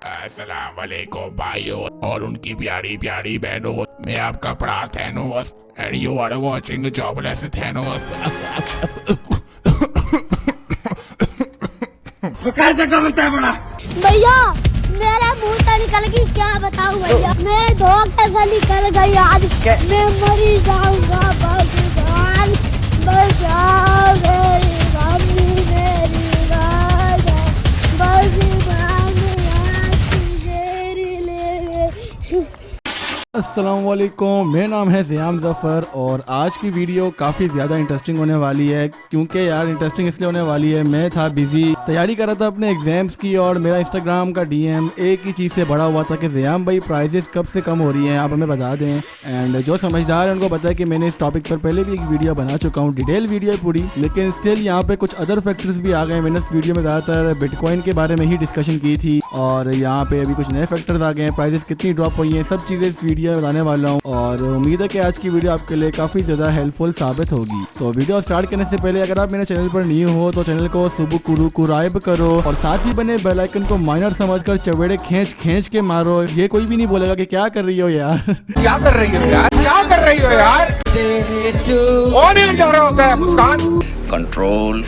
अस्सलाम वालेकुम भाइयों और उनकी प्यारी प्यारी बहनों, मैं आपका बड़ा Thanos and you are watching jobless Thanos. भैया मेरे मुंह से निकल गई, क्या बताऊं भैया, मेरे धोखे से निकल गई आज। मैं मरी जाऊंगा भगवान, बचाओ मेरी मम्मी, मेरी राजा, भगवान मेरी ले। अस्सलाम वालेकुम, मेरा नाम है ज़ियाम ज़फ़र और आज की वीडियो काफ़ी ज़्यादा इंटरेस्टिंग होने वाली है। क्योंकि यार इंटरेस्टिंग इसलिए होने वाली है, मैं था बिज़ी, तैयारी कर रहा था अपने एग्ज़ाम्स की और मेरा इंस्टाग्राम का डीएम एक ही चीज़ से बड़ा हुआ था कि ज़ियाम भाई प्राइजेस कब से कम हो रही हैं, आप हमें बता दें। एंड जो समझदार है उनको पता है कि मैंने इस टॉपिक पर पहले भी एक वीडियो बना चुका हूँ, डिटेल वीडियो है पूरी, लेकिन स्टिल यहाँ पे कुछ अदर फैक्टर्स भी आ गए। मैंने इस वीडियो में ज़्यादातर बिटकॉइन के बारे में ही डिस्कशन की थी और यहाँ पे अभी कुछ नए फैक्टर्स आ गए हैं, प्राइजेस कितनी ड्रॉप हुई हैं, सब चीज़ें इस वीडियो में बताने वाला हूँ और उम्मीद है कि आज की वीडियो आपके लिए काफ़ी ज़्यादा हेल्पफुल साबित होगी। तो वीडियो स्टार्ट करने से पहले अगर आप मेरे चैनल पर न्यू हो तो चैनल को सब्सक्राइब करो और साथ ही बने बेल आइकन को माइनर समझकर चवेड़े खींच खींच के मारो। ये कोई भी नहीं बोलेगा कि क्या कर रही हो यार, क्या कर रही हो यार, क्या कर रही हो यार, कौन इंटर रहा होता है मुस्कान। कंट्रोल।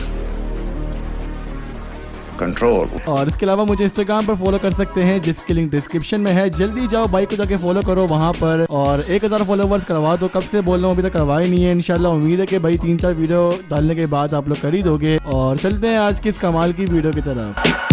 और इसके अलावा मुझे इंस्टाग्राम पर फॉलो कर सकते हैं जिसकी लिंक डिस्क्रिप्शन में है। जल्दी जाओ बाइक को जाके फॉलो करो वहां पर और 1000 फॉलोवर्स करवा दो। कब से बोल रहा हूँ, अभी तक करवाए नहीं है। इंशाल्लाह उम्मीद है कि भाई 3-4 वीडियो डालने के बाद आप लोग कर ही दोगे। और चलते हैं आज की इस कमाल की वीडियो की तरफ।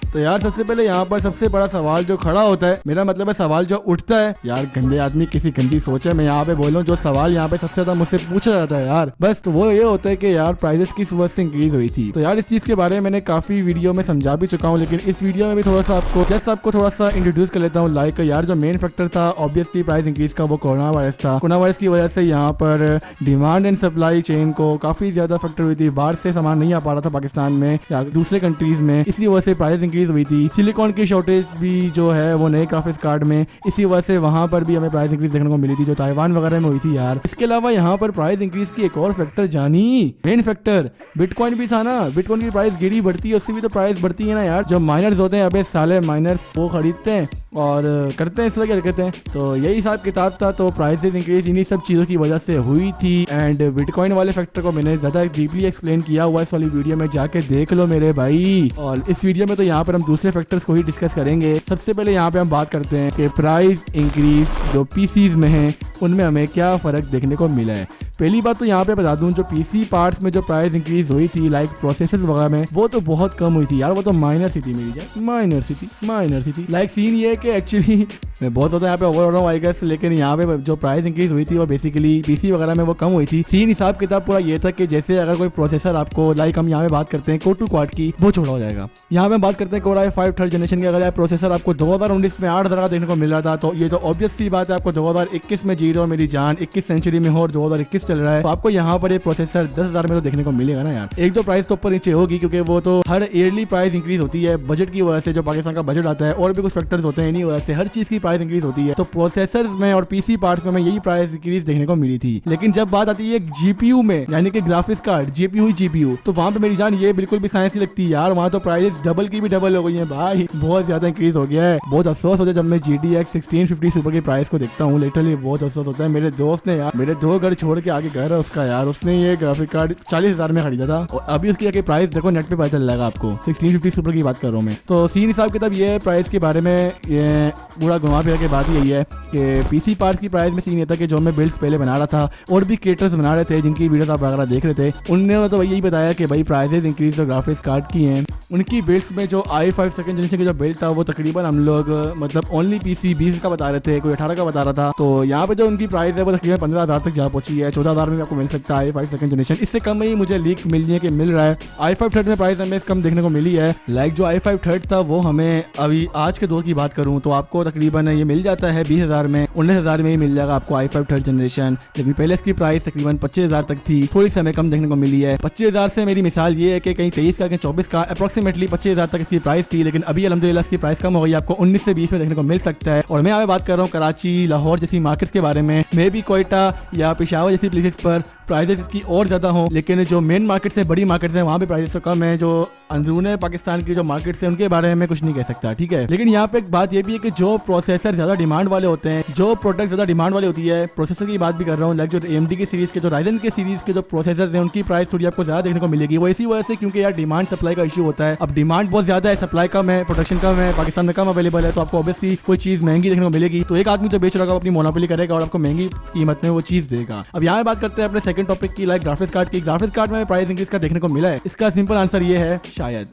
तो यार सबसे पहले यहाँ पर सबसे बड़ा सवाल जो खड़ा होता है, मेरा मतलब है सवाल जो उठता है, यार गंदे आदमी किसी गंदी सोच है, मैं यहाँ पे बोल रहा हूँ, जो सवाल यहाँ पे सबसे ज्यादा मुझसे पूछा जाता है यार, बस तो वो ये होता है कि यार प्राइजेस किस वजह से इंक्रीज हुई थी। तो यार इस चीज के बारे में मैंने काफी वीडियो में समझा भी चुका हूँ, लेकिन इस वीडियो में भी थोड़ा सा आपको थोड़ा सा इंट्रोड्यूस कर लेता हूँ। लाइक यार जो मेन फैक्टर था ऑब्वियसली प्राइस इंक्रीज का, वो कोरोना वायरस था। कोरोना वायरस की वजह से यहाँ पर डिमांड एंड सप्लाई चेन को काफी ज्यादा फैक्टर हुई थी। बाहर से सामान नहीं आ पा रहा था पाकिस्तान में या दूसरे कंट्रीज में, इसी वजह से प्राइस इंक्रीज हुई थी। सिलिकॉन की शॉर्टेज भी जो है वो नए ग्राफिक्स कार्ड में, इसी वजह से वहां पर भी हमें प्राइस इंक्रीज देखने को मिली थी जो ताइवान वगैरह में हुई थी यार। इसके अलावा यहाँ पर प्राइस इंक्रीज की एक और फैक्टर जानी, मेन फैक्टर बिटकॉइन भी था ना। बिटकॉइन की प्राइस गिरी बढ़ती है, उससे भी तो प्राइस बढ़ती है ना यार। जो माइनर्स होते हैं, अबे साले माइनर्स वो खरीदते हैं और करते हैं इस वजह करते हैं, तो यही हिसाब किताब था। तो प्राइसेस इंक्रीज इन्हीं सब चीज़ों की वजह से हुई थी। एंड बिटकॉइन वाले फैक्टर को मैंने ज़्यादा डीपली एक्सप्लेन किया हुआ इस वाली वीडियो में, जाके देख लो मेरे भाई। और इस वीडियो में तो यहाँ पर हम दूसरे फैक्टर्स को ही डिस्कस करेंगे। सबसे पहले यहाँ पे हम बात करते हैं कि प्राइस इंक्रीज जो पीसीज में है उनमें हमें क्या फ़र्क देखने को मिला है। पहली बात तो यहाँ पे बता दूं, जो पीसी पार्ट्स में जो प्राइस इंक्रीज हुई थी लाइक प्रोसेसर्स वगैरह में, वो तो बहुत कम हुई थी यार। वो तो माइनर सी थी, मेरी जान माइनर सी थी। लाइक सीन ये है कि एक्चुअली मैं बहुत ज़्यादा यहाँ पे ओवर हो रहा हूँ आई गेस, लेकिन यहाँ पे जो प्राइस इंक्रीज हुई थी वो बेसिकली पीसी वगैरह में वो कम हुई थी। सीन हिसाब किताब पूरा ये था कि जैसे अगर कोई प्रोसेसर आपको, लाइक हम यहाँ पे बात करते हैं कोर टू क्वाड की, वो छोड़ा हो जाएगा। यहाँ पे बात करते हैं कोर i5 थर्ड जनरेशन की। अगर प्रोसेसर आपको 2019 में 8000 का देखने को मिल रहा था, तो ये तो ऑब्वियस सी बात है आपको 2021 में जी रहे हो मेरी जान, 21 सेंचुरी में हो और 2021 चल रहा है, तो आपको यहाँ पर ये प्रोसेसर 10,000 में तो देखने को मिलेगा ना यार। एक दो प्राइस तो ऊपर नीचे होगी क्योंकि वो तो हर ईयरली प्राइस इंक्रीज होती है बजट की वजह से, जो पाकिस्तान का बजट आता है और भी कुछ फैक्टर्स होते हैं, इन्हीं वजह से हर चीज की प्राइस इंक्रीज होती है। तो प्रोसेसर्स में और पीसी पार्ट्स में हमें यही प्राइस इंक्रीज देखने को मिली थी। लेकिन जब बात आती है जीपीयू में, यानी कि ग्राफिक्स कार्ड जीपीयू, तो वहां पे मेरी जान ये बिल्कुल भी साइंस नहीं लगती यार। वहां तो प्राइस डबल की भी डबल हो गई है भाई, बहुत ज्यादा इंक्रीज हो गया है। बहुत अफसोस होता है जब मैं GTX 1650 सुपर की प्राइस को देखता हूँ, लिटरली बहुत अफसोस होता है। मेरे दोस्त ने यार, मेरे 2 घर छोड़ के आगे घर है उसका यार, उसने ये ग्राफिक कार्ड 40,000 में खरीदा था और अभी उसकी जाके प्राइस देखो, नेट पे पता चल जाएगा आपको। 1650 सुपर की बात कर रहा हूँ मैं। तो सीन हिसाब किताब ये है प्राइस के बारे में, ये पूरा घुमा फिरा के बात यही है कि पीसी पार्ट्स की प्राइस में सीन ये था कि जो मैं बिल्ड्स पहले बना रहा था और भी क्रिएटर्स बना रहे थे जिनकी वीडियोस आप वगैरह देख रहे थे, उन्होंने तो यही बताया कि भाई प्राइसेस इंक्रीज जो ग्राफिक्स कार्ड की हैं उनकी बिल्ड्स में, जो i5 सेकंड जनरेशन की जो बिल्ड था वो तकरीबन हम लोग मतलब ओनली पीसी 20 का बता रहे थे, कोई 18 का बता रहा था। तो यहाँ पे जो उनकी प्राइस है वो तकरीबन 15,000 तक जा पहुंची है। 14,000 में आपको मिल सकता है i5 सेकंड जनरेशन, इससे कम ही मुझे लीक्स मिल है कि मिल रहा है। i5 थर्ड में प्राइस हमें कम देखने को मिली है। लाइक जो i5 थर्ड था वो हमें अभी आज के दौर की बात करूँ तो आपको तकरीबन ये मिल जाता है 20,000 में, 19,000 में ही मिल जाएगा आपको i5 थर्ड जनरेशन। लेकिन पहले इसकी प्राइस तकरीबन 25,000 तक थी, थोड़ी सी हमें कम देखने को मिली है। 25,000 से मेरी मिसाल ये है कि कहीं 23 का कहीं 24 का अप्रोक्सीमेटली 25,000 तक इसकी प्राइस थी, लेकिन अभी अल्हम्दुलिल्लाह इसकी प्राइस कम हो गई, आपको 19 से 20 में देखने को मिल सकता है। और मैं यहाँ पे बात कर रहा हूँ कराची, लाहौर जैसी मार्केट्स के बारे में, मे भी कोयटा या पेशावर जैसी प्लेसेस पर प्राइसेस इसकी और ज्यादा हो, लेकिन जो मेन मार्केट्स है, बड़ी मार्केट्स है, वहाँ पे प्राइसेस तो कम है। जो अंदरूने पाकिस्तान की जो मार्केट है उनके बारे में कुछ नहीं कह सकता, ठीक है। लेकिन यहाँ पे एक बात ये भी है कि जो प्रोसेसर ज्यादा डिमांड वाले होते हैं, जो प्रोडक्ट ज्यादा डिमांड वाली होती है, प्रोसेसर की बात भी कर रहा हूँ, लाइक जो AMD की सीरीज के, जो Ryzen के सीरीज के जो प्रोसेसर हैं उनकी प्राइस थोड़ी आपको ज्यादा देखने को मिलेगी। वो इसी वजह से क्योंकि यार डिमांड सप्लाई का इशू होता है। अब डिमांड बहुत ज्यादा है, सप्लाई कम है, प्रोडक्शन कम है, पाकिस्तान में कम अवेलेबल है, तो आपको ऑब्वियसली कोई चीज महंगी देखने को मिलेगी। तो एक आदमी जो बेच रहा है अपनी मोनोपोली करेगा और आपको महंगी कीमत में वो चीज देगा। अब यहाँ बात करते हैं अपने सेकंड टॉपिक की, लाइक ग्राफिक्स कार्ड की। ग्राफिक्स कार्ड में प्राइस इंक्रीज का देखने को मिला है। इसका सिंपल आंसर ये है शायद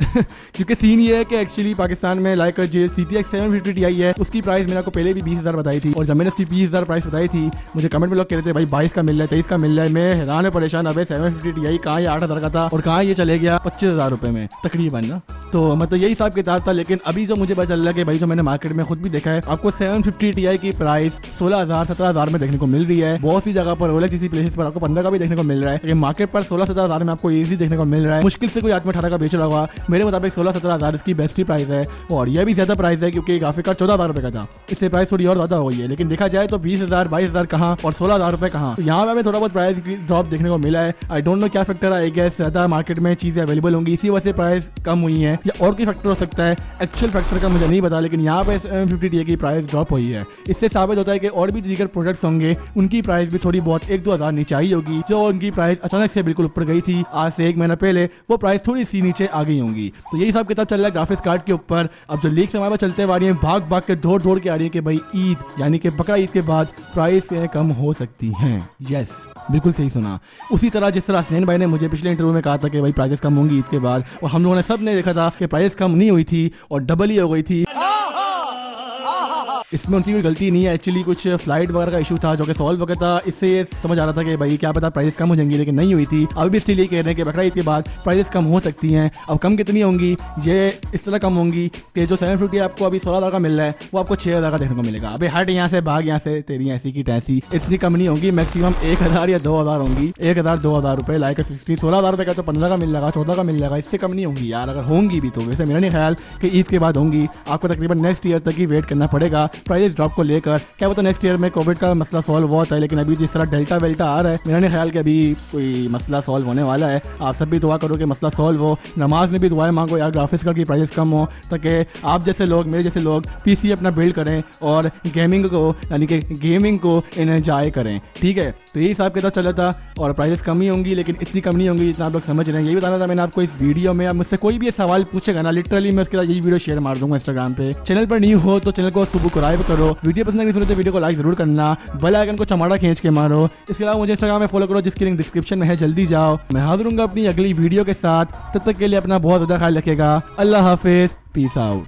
क्योंकि सीन ये है कि एक्चुअली पाकिस्तान में लाइक जो GTX 750 Ti है उसकी प्राइस मैंने आपको पहले भी 20,000 बताई थी, और जब मैंने उसकी 20,000 प्राइस बताई थी मुझे कमेंट में लोग कह रहे थे भाई 22 का मिल रहा है, 23 का मिल रहा है। मैं हैरान है, परेशान, अबे 750 Ti कहाँ ये 8,000 का था और कहाँ ये चले गया 25,000 रुपए में तकरीबन ना। तो मतलब यही हिसाब किताब था। लेकिन अभी जो मुझे पता चल रहा है कि भाई जो मैंने मार्केट में खुद भी देखा है, आपको 750 Ti की प्राइस 16,000 17,000 में देखने को मिल रही है। बहुत सी जगह पर OLX जैसी प्लेसेस पर आपको 15 का भी देखने को मिल रहा है, लेकिन मार्केट पर 16-17,000 में आपको इजी देखने को मिल रहा है। मुश्किल से कोई आदमी 18 का बेच रहा होगा। मेरे मुताबिक 16-17,000 इसकी बेस्ट प्राइस है, और यह भी ज्यादा प्राइस है क्योंकि ग्राफिक कार्ड 14,000 रुपए का था, इससे प्राइस थोड़ी और ज्यादा हो गई है। लेकिन देखा जाए तो 20,000 22,000 कहाँ और 16,000 रुपए कहाँ, तो यहाँ पे हमें थोड़ा बहुत प्राइस ड्रॉप देखने को मिला है। आई डोंट नो क्या फैक्टर है, गैस ज्यादा मार्केट में चीजें अवेलेबल होंगी इसी वजह से प्राइस कम हुई है, या और कोई फैक्टर हो सकता है, एक्चुअल फैक्टर का मुझे नहीं पता। लेकिन यहाँ पे 750 Ti की प्राइस ड्रॉप हुई है, इससे साबित होता है कि और भी दीगर प्रोडक्ट्स होंगे उनकी प्राइस भी थोड़ी बहुत 1-2 हज़ार नीचे आई होगी। जो उनकी प्राइस अचानक से बिल्कुल ऊपर गई थी आज से 1 महीना पहले, वो प्राइस थोड़ी सी नीचे आ गई होंगी। तो यही सब किताब चल रहा है ग्राफिक्स कार्ड के ऊपर। अब जो लीक्स हमारे पास चलते आ रही है, भाग भाग के दौड़ के आ रही है कि भाई ईद यानी कि बकरा ईद के बाद प्राइस कम हो सकती हैं। यस, बिल्कुल सही सुना। उसी तरह जिस तरह हसनैन भाई ने मुझे पिछले इंटरव्यू में कहा था कि भाई प्राइसेस कम होंगी ईद के बाद, और हम लोगों ने सब ने देखा था कि प्राइस कम नहीं हुई थी और डबल ही हो गई थी। इसमें उनकी कोई गलती नहीं है, एक्चुअली कुछ फ्लाइट वगैरह का इशू था जो कि सॉल्व हो गया था। इससे ये समझ आ रहा था कि भाई क्या पता प्राइस कम हो जाएंगी, लेकिन नहीं हुई थी। अभी भी स्टिल ये कह रहे हैं कि बकरा ईद के बाद प्राइसेस कम हो सकती हैं। अब कम कितनी होंगी, ये इस तरह कम होंगी कि जो 750 आपको अभी 16,000 का मिल रहा है वो आपको 6,000 का देखने को मिलेगा। अभी हट यहाँ से, भाग यहाँ से, तेरी ऐसी की टैसी। इतनी कम नहीं होंगी, मैक्सिमम 1,000 या 2,000 होंगी, 1,000-2,000 रुपए, लाइक 16,000 रुपए का तो 15 का मिल जाएगा, 14 का मिल जाएगा, इससे कम नहीं होंगी यार। अगर होंगी भी तो वैसे मेरा नहीं ख्याल कि ईद के बाद होंगी। आपको तकरीबन नेक्स्ट ईयर तक ही वेट करना पड़ेगा प्राइस ड्रॉप को लेकर। क्या पता नेक्स्ट ईयर में कोविड का मसला सॉल्व हुआ था, लेकिन अभी जिस तरह डेल्टा वेल्टा आ रहा है, मेरा नहीं ख्याल कि अभी कोई मसला सॉल्व होने वाला है। आप सब भी दुआ करो कि मसला सॉल्व हो, नमाज में भी दुआएं मांगो यार ग्राफिक्स कार्ड की प्राइस कम हो, ताकि आप जैसे लोग, मेरे जैसे लोग PC अपना बिल्ड करें और गेमिंग को यानी कि गेमिंग को एंजॉय करें, ठीक है। तो यही हिसाब किताब चला था और प्राइसेस कम ही होंगी, लेकिन इतनी कम नहीं होंगी जितना आप लोग समझ रहे हैं। यही बताना था मैंने आपको इस वीडियो में। आप मुझसे कोई भी सवाल पूछेगा ना, लिटरली मैं उसके साथ यही वीडियो शेयर मार दूंगा इंस्टाग्राम पे। चैनल पर न्यू हो तो चैनल को सब्सक्राइब करो, वीडियो पसंद नहीं सुने तो वीडियो को लाइक जरूर करना, बेल आइकन को चमाड़ा खींच के मारो। इसके अलावा मुझे इंस्टाग्राम में फॉलो करो जिसकी लिंक डिस्क्रिप्शन में है, जल्दी जाओ। मैं हाजिर हूंगा अपनी अगली वीडियो के साथ, तब तक के लिए अपना बहुत ज़्यादा ख्याल रखिएगा। अल्लाह हाफिज, पीस आउट।